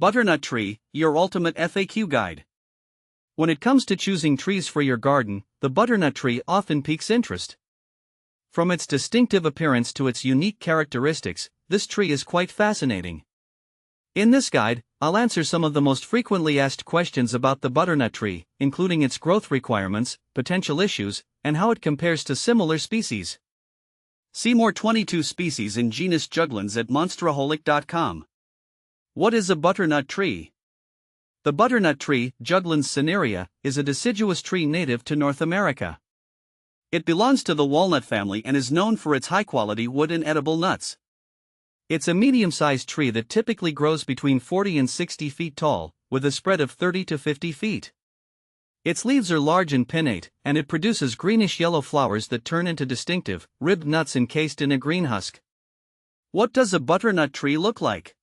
Butternut tree, your ultimate FAQ guide. When it comes to choosing trees for your garden, the butternut tree often piques interest. From its distinctive appearance to its unique characteristics, this tree is quite fascinating. In this guide, I'll answer some of the most frequently asked questions about the butternut tree, including its growth requirements, potential issues, and how it compares to similar species. See more 22 species in genus Juglans at monsteraholic.com. What is a butternut tree? The butternut tree, Juglans cinerea, is a deciduous tree native to North America. It belongs to the walnut family and is known for its high-quality wood and edible nuts. It's a medium-sized tree that typically grows between 40 and 60 feet tall, with a spread of 30 to 50 feet. Its leaves are large and pinnate, and it produces greenish-yellow flowers that turn into distinctive, ribbed nuts encased in a green husk. What does a butternut tree look like?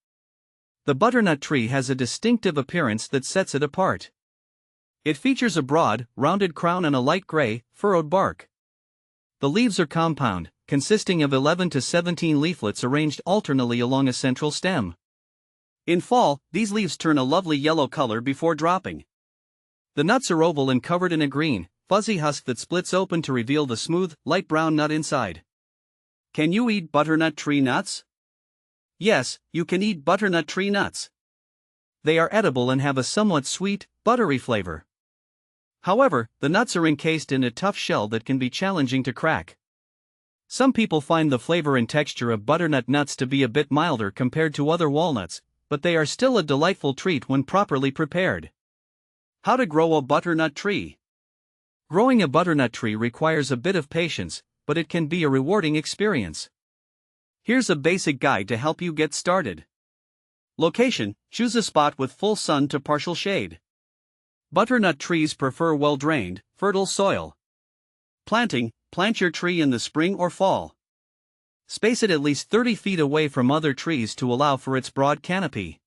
The butternut tree has a distinctive appearance that sets it apart. It features a broad, rounded crown and a light gray, furrowed bark. The leaves are compound, consisting of 11 to 17 leaflets arranged alternately along a central stem. In fall, these leaves turn a lovely yellow color before dropping. The nuts are oval and covered in a green, fuzzy husk that splits open to reveal the smooth, light brown nut inside. Can you eat butternut tree nuts? Yes, you can eat butternut tree nuts. They are edible and have a somewhat sweet, buttery flavor. However, the nuts are encased in a tough shell that can be challenging to crack. Some people find the flavor and texture of butternut nuts to be a bit milder compared to other walnuts, but they are still a delightful treat when properly prepared. How to grow a butternut tree? Growing a butternut tree requires a bit of patience, but it can be a rewarding experience. Here's a basic guide to help you get started. Location: choose a spot with full sun to partial shade. Butternut trees prefer well-drained, fertile soil. Planting: plant your tree in the spring or fall. Space it at least 30 feet away from other trees to allow for its broad canopy.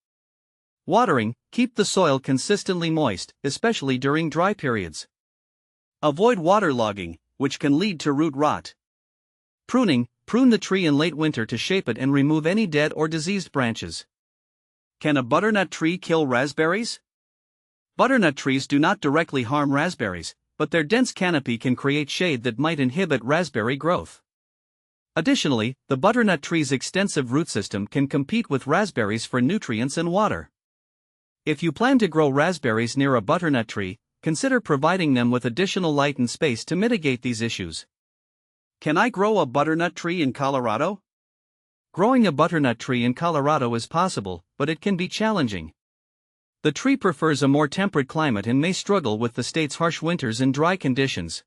Watering: keep the soil consistently moist, especially during dry periods. Avoid waterlogging, which can lead to root rot. Pruning: prune the tree in late winter to shape it and remove any dead or diseased branches. Can a butternut tree kill raspberries? Butternut trees do not directly harm raspberries, but their dense canopy can create shade that might inhibit raspberry growth. Additionally, the butternut tree's extensive root system can compete with raspberries for nutrients and water. If you plan to grow raspberries near a butternut tree, consider providing them with additional light and space to mitigate these issues. Can I grow a butternut tree in Colorado? Growing a butternut tree in Colorado is possible, but it can be challenging. The tree prefers a more temperate climate and may struggle with the state's harsh winters and dry conditions.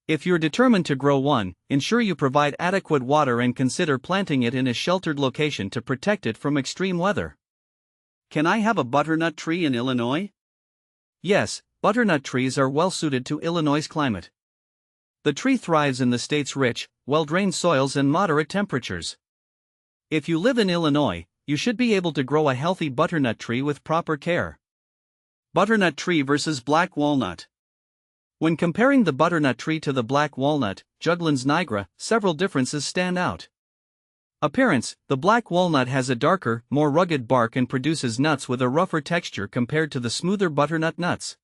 If you're determined to grow one, ensure you provide adequate water and consider planting it in a sheltered location to protect it from extreme weather. Can I have a butternut tree in Illinois? Yes, butternut trees are well suited to Illinois' climate. The tree thrives in the state's rich, well-drained soils and moderate temperatures. If you live in Illinois, you should be able to grow a healthy butternut tree with proper care. Butternut tree versus black walnut. When comparing the butternut tree to the black walnut, Juglans nigra, several differences stand out. Appearance: the black walnut has a darker, more rugged bark and produces nuts with a rougher texture compared to the smoother butternut nuts.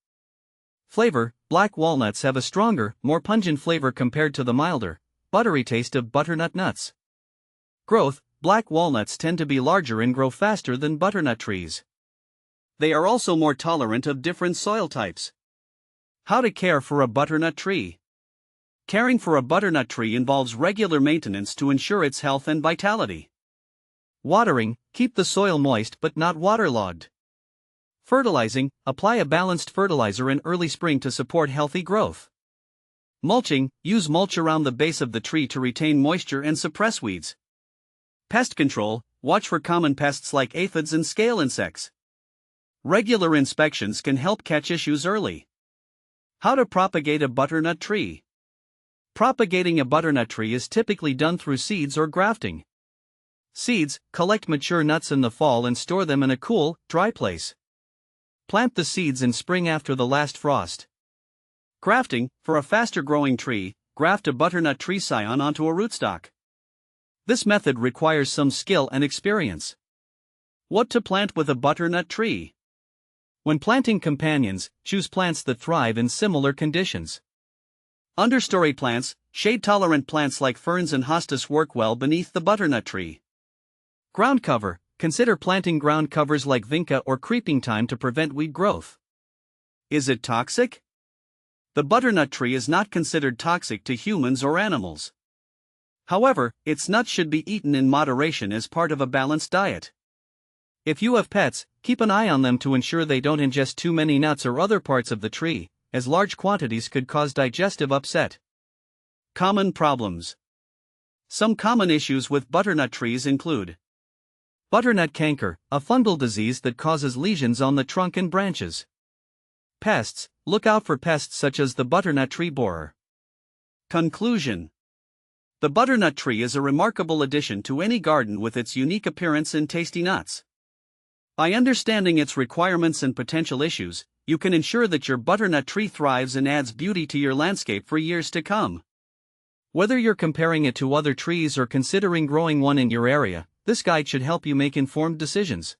Flavor: black walnuts have a stronger, more pungent flavor compared to the milder, buttery taste of butternut nuts. Growth: black walnuts tend to be larger and grow faster than butternut trees. They are also more tolerant of different soil types. How to care for a butternut tree? Caring for a butternut tree involves regular maintenance to ensure its health and vitality. Watering: keep the soil moist but not waterlogged. Fertilizing: apply a balanced fertilizer in early spring to support healthy growth. Mulching: use mulch around the base of the tree to retain moisture and suppress weeds. Pest control: watch for common pests like aphids and scale insects. Regular inspections can help catch issues early. How to propagate a butternut tree? Propagating a butternut tree is typically done through seeds or grafting. Seeds: collect mature nuts in the fall and store them in a cool, dry place. Plant the seeds in spring after the last frost. Grafting: for a faster growing tree, graft a butternut tree scion onto a rootstock. This method requires some skill and experience. What to plant with a butternut tree? When planting companions, choose plants that thrive in similar conditions. Understory plants, shade-tolerant plants like ferns and hostas work well beneath the butternut tree. Ground cover, consider planting ground covers like vinca or creeping thyme to prevent weed growth. Is it toxic? The butternut tree is not considered toxic to humans or animals. However, its nuts should be eaten in moderation as part of a balanced diet. If you have pets, keep an eye on them to ensure they don't ingest too many nuts or other parts of the tree, as large quantities could cause digestive upset. Common problems. Some common issues with butternut trees include butternut canker, a fungal disease that causes lesions on the trunk and branches. Pests, look out for pests such as the butternut tree borer. Conclusion. The butternut tree is a remarkable addition to any garden with its unique appearance and tasty nuts. By understanding its requirements and potential issues, you can ensure that your butternut tree thrives and adds beauty to your landscape for years to come. Whether you're comparing it to other trees or considering growing one in your area, this guide should help you make informed decisions.